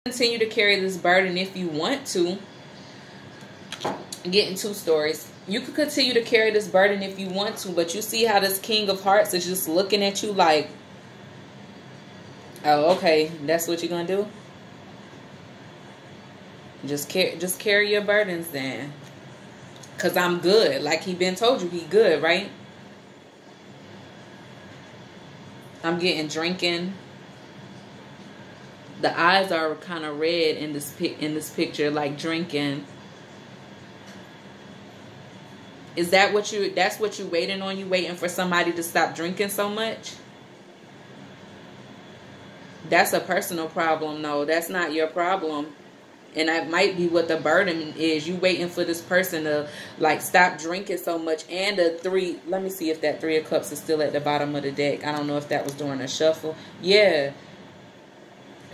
Continue to carry this burden if you want to. Getting two stories. You could continue to carry this burden if you want to, but you see how this King of Hearts is just looking at you like, oh, okay, that's what you're gonna do? Just carry your burdens then. Cause I'm good. Like he been told you he good, right? I'm getting drinking. The eyes are kind of red in this picture, like drinking. Is that what that's what you waiting on? You waiting for somebody to stop drinking so much? That's a personal problem, though. That's not your problem. And that might be what the burden is. You waiting for this person to like stop drinking so much. And the three, let me see if that 3 of Cups is still at the bottom of the deck. I don't know if that was during a shuffle. Yeah.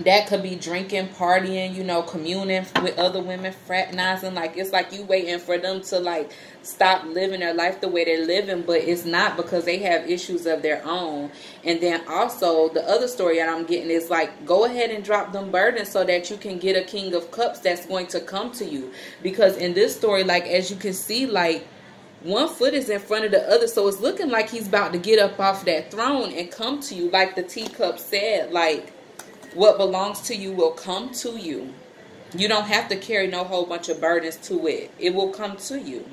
That could be drinking, partying, you know, communing with other women, fraternizing. Like, it's like you waiting for them to, like, stop living their life the way they're living. But it's not, because they have issues of their own. And then also, the other story that I'm getting is, like, go ahead and drop them burdens so that you can get a King of Cups that's going to come to you. Because in this story, like, as you can see, like, one foot is in front of the other. So it's looking like he's about to get up off that throne and come to you. Like the teacup said, like, what belongs to you will come to you. You don't have to carry no whole bunch of burdens to it. It will come to you.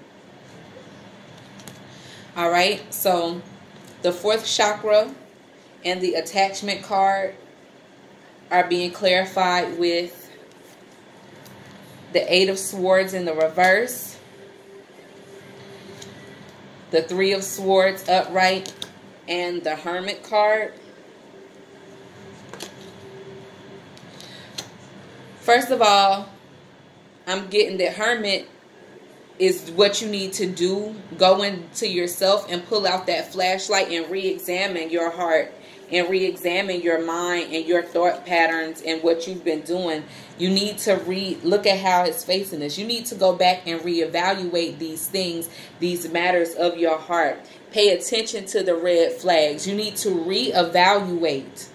All right. So the 4th chakra and the attachment card are being clarified with the 8 of Swords in the reverse, the 3 of Swords upright, and the Hermit card. First of all, I'm getting that Hermit is what you need to do. Go into yourself and pull out that flashlight and re-examine your heart and re-examine your mind and your thought patterns and what you've been doing. You need to look at how it's facing this. You need to go back and reevaluate these things, these matters of your heart. Pay attention to the red flags. You need to reevaluate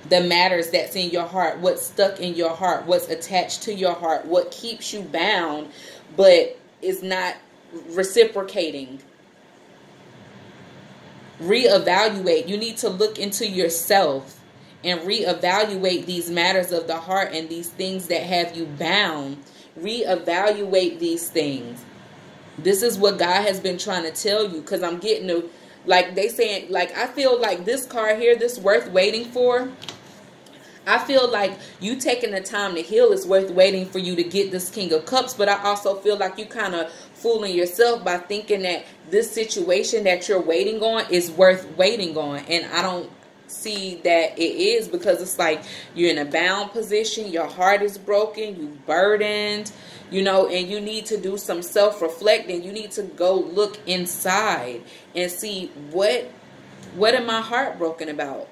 the matters that's in your heart, what's stuck in your heart, what's attached to your heart, what keeps you bound but is not reciprocating. Reevaluate. You need to look into yourself and reevaluate these matters of the heart and these things that have you bound. Reevaluate these things. This is what God has been trying to tell you, because I'm getting to, like they saying, like, I feel like this card here, this worth waiting for. I feel like you taking the time to heal is worth waiting for you to get this King of Cups. But I also feel like you kind of fooling yourself by thinking that this situation that you're waiting on is worth waiting on. And I don't see that it is, because it's like you're in a bound position. Your heart is broken. You burdened, you know, and you need to do some self-reflecting. You need to go look inside and see what am I heartbroken about?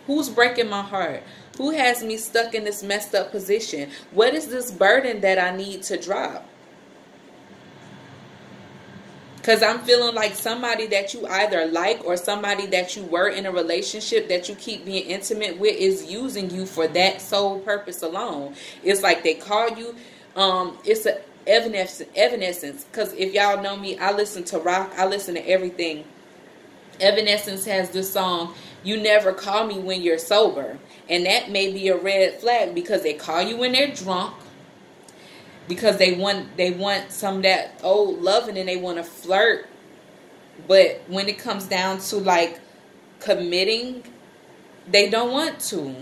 Who's breaking my heart? Who has me stuck in this messed up position? What is this burden that I need to drop? Because I'm feeling like somebody that you either like or somebody that you were in a relationship that you keep being intimate with is using you for that sole purpose alone. It's like they call you. It's a evanescence. Because if y'all know me, I listen to rock. I listen to everything. Evanescence has this song, "You Never Call Me When You're Sober." And that may be a red flag, because they call you when they're drunk, because they want some of that old loving and they want to flirt. But when it comes down to like committing, they don't want to.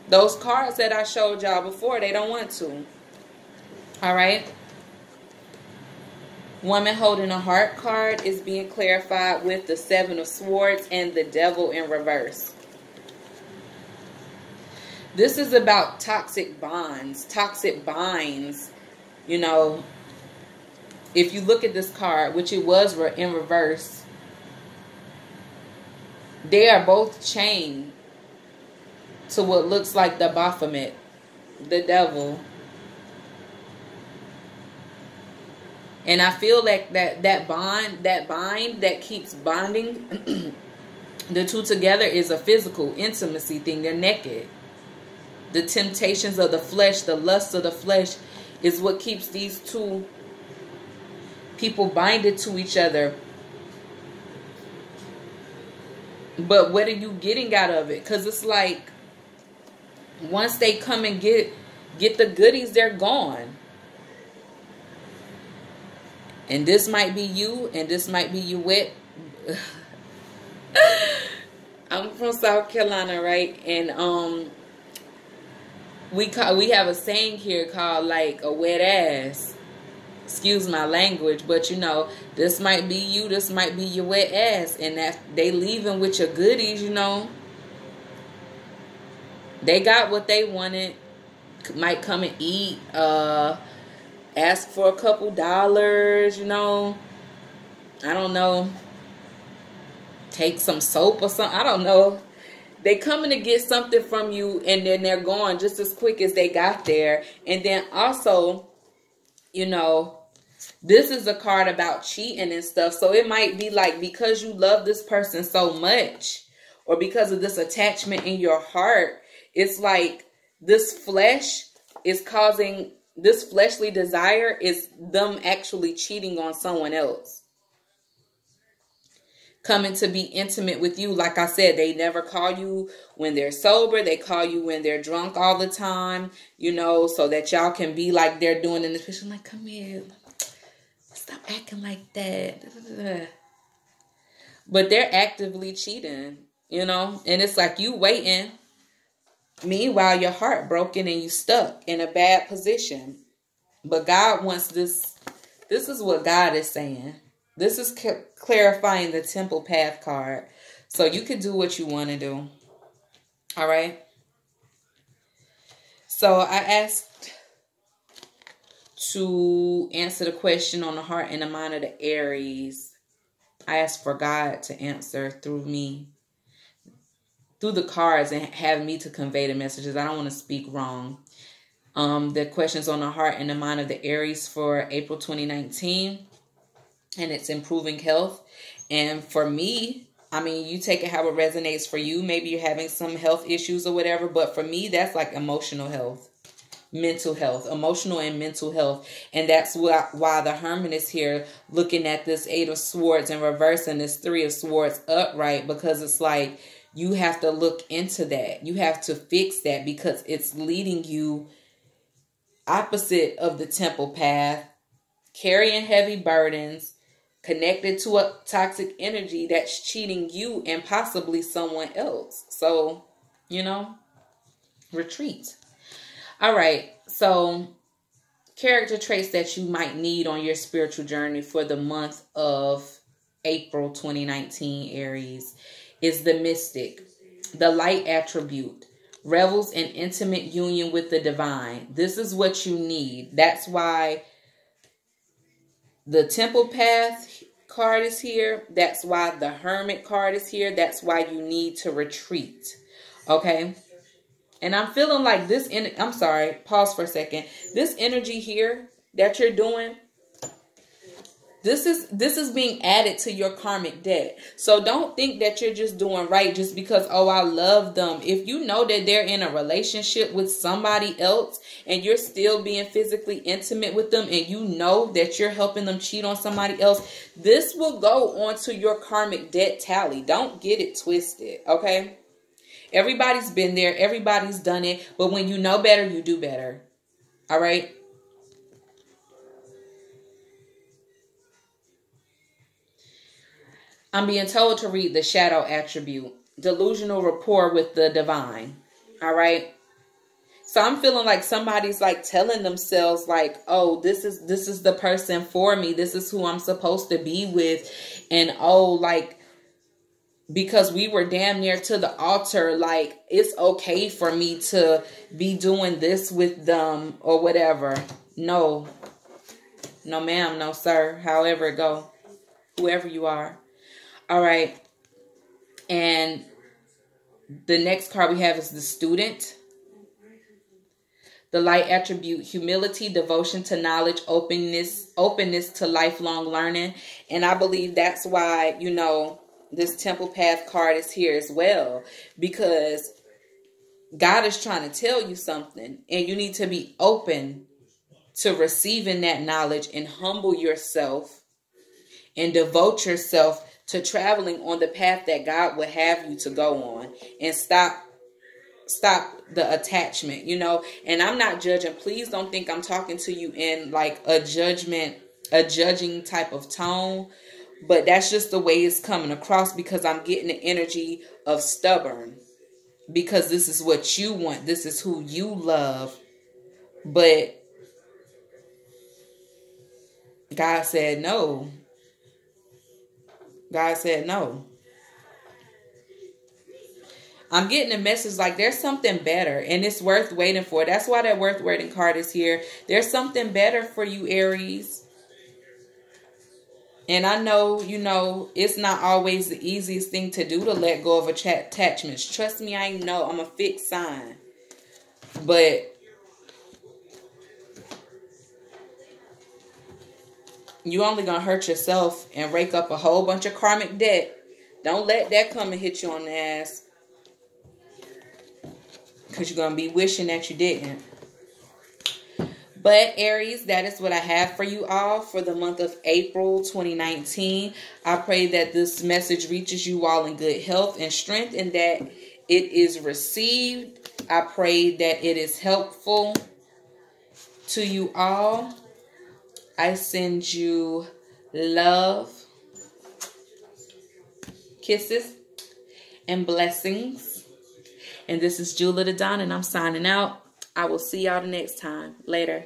Those cards that I showed y'all before, they don't want to. All right. Woman holding a heart card is being clarified with the 7 of Swords and the Devil in reverse. This is about toxic bonds, toxic binds. You know, if you look at this card, which it was in reverse, they are both chained to what looks like the Baphomet, the devil. And I feel like that bind that keeps bonding the two together is a physical intimacy thing. They're naked. The temptations of the flesh, the lust of the flesh is what keeps these two people binded to each other. But what are you getting out of it? Because it's like, once they come and get the goodies, they're gone. And this might be you, and this might be you wet. I'm from South Carolina, right? And we have a saying here called like a wet ass. Excuse my language, but you know, this might be you, this might be your wet ass, and that they leaving with your goodies, you know. They got what they wanted. Might come and eat, ask for a couple dollars, you know. I don't know. Take some soap or something. I don't know. They coming to get something from you, and then they're gone just as quick as they got there. And then also, you know, this is a card about cheating and stuff. So it might be like, because you love this person so much, or because of this attachment in your heart, it's like this flesh is causing, this fleshly desire is them actually cheating on someone else. Coming to be intimate with you. Like I said, they never call you when they're sober. They call you when they're drunk all the time, you know, so that y'all can be like they're doing in this picture. Like, come here. Stop acting like that. But they're actively cheating, you know, and it's like you waiting. Meanwhile, your heart broken and you stuck in a bad position. But God wants this. This is what God is saying. This is clarifying the Temple Path card. So you can do what you want to do. All right. So I asked to answer the question on the heart and the mind of the Aries. I asked for God to answer through me, through the cards, and have me to convey the messages. I don't want to speak wrong. The questions on the heart and the mind of the Aries for April 2019. And it's improving health. And for me, I mean, you take it how it resonates for you. Maybe you're having some health issues or whatever. But for me, that's like emotional health, mental health, emotional and mental health. And that's why the Hermit is here looking at this 8 of Swords in reverse and this 3 of Swords upright. Because it's like you have to look into that. You have to fix that because it's leading you opposite of the Temple Path, carrying heavy burdens, connected to a toxic energy that's cheating you and possibly someone else. So, you know, retreat. All right. So, character traits that you might need on your spiritual journey for the month of April 2019, Aries, is the mystic, the light attribute, revels in intimate union with the divine. This is what you need. That's why the Temple Path card is here. That's why the Hermit card is here. That's why you need to retreat. Okay? And I'm feeling like this, I'm sorry, pause for a second. This energy here that you're doing, this is being added to your karmic debt. So don't think that you're just doing right just because, oh, I love them. If you know that they're in a relationship with somebody else and you're still being physically intimate with them and you know that you're helping them cheat on somebody else, this will go onto your karmic debt tally. Don't get it twisted, okay? Everybody's been there. Everybody's done it. But when you know better, you do better. All right? I'm being told to read the shadow attribute, delusional rapport with the divine. All right. So I'm feeling like somebody's like telling themselves like, oh, this is the person for me. This is who I'm supposed to be with. And oh, like, because we were damn near to the altar, like it's okay for me to be doing this with them or whatever. No, ma'am. No, sir. However it go, whoever you are. All right. And the next card we have is the student. The light attribute, humility, devotion to knowledge, openness to lifelong learning. And I believe that's why, you know, this Temple Path card is here as well. Because God is trying to tell you something, and you need to be open to receiving that knowledge and humble yourself and devote yourself to traveling on the path that God would have you to go on, and stop the attachment, you know. And I'm not judging. Please don't think I'm talking to you in like a judging type of tone, but that's just the way it's coming across, because I'm getting the energy of stubborn, because this is what you want, this is who you love. But God said no. God said no. I'm getting a message like there's something better, and it's worth waiting for. That's why that worth waiting card is here. There's something better for you, Aries. And I know, you know, it's not always the easiest thing to do to let go of attachments. Trust me, I know. I'm a fixed sign. But you only gonna hurt yourself and rake up a whole bunch of karmic debt. Don't let that come and hit you on the ass, because you're gonna be wishing that you didn't. But Aries, that is what I have for you all for the month of April 2019. I pray that this message reaches you all in good health and strength, and that it is received. I pray that it is helpful to you all. I send you love, kisses, and blessings. And this is Jula the Don, and I'm signing out. I will see y'all the next time. Later.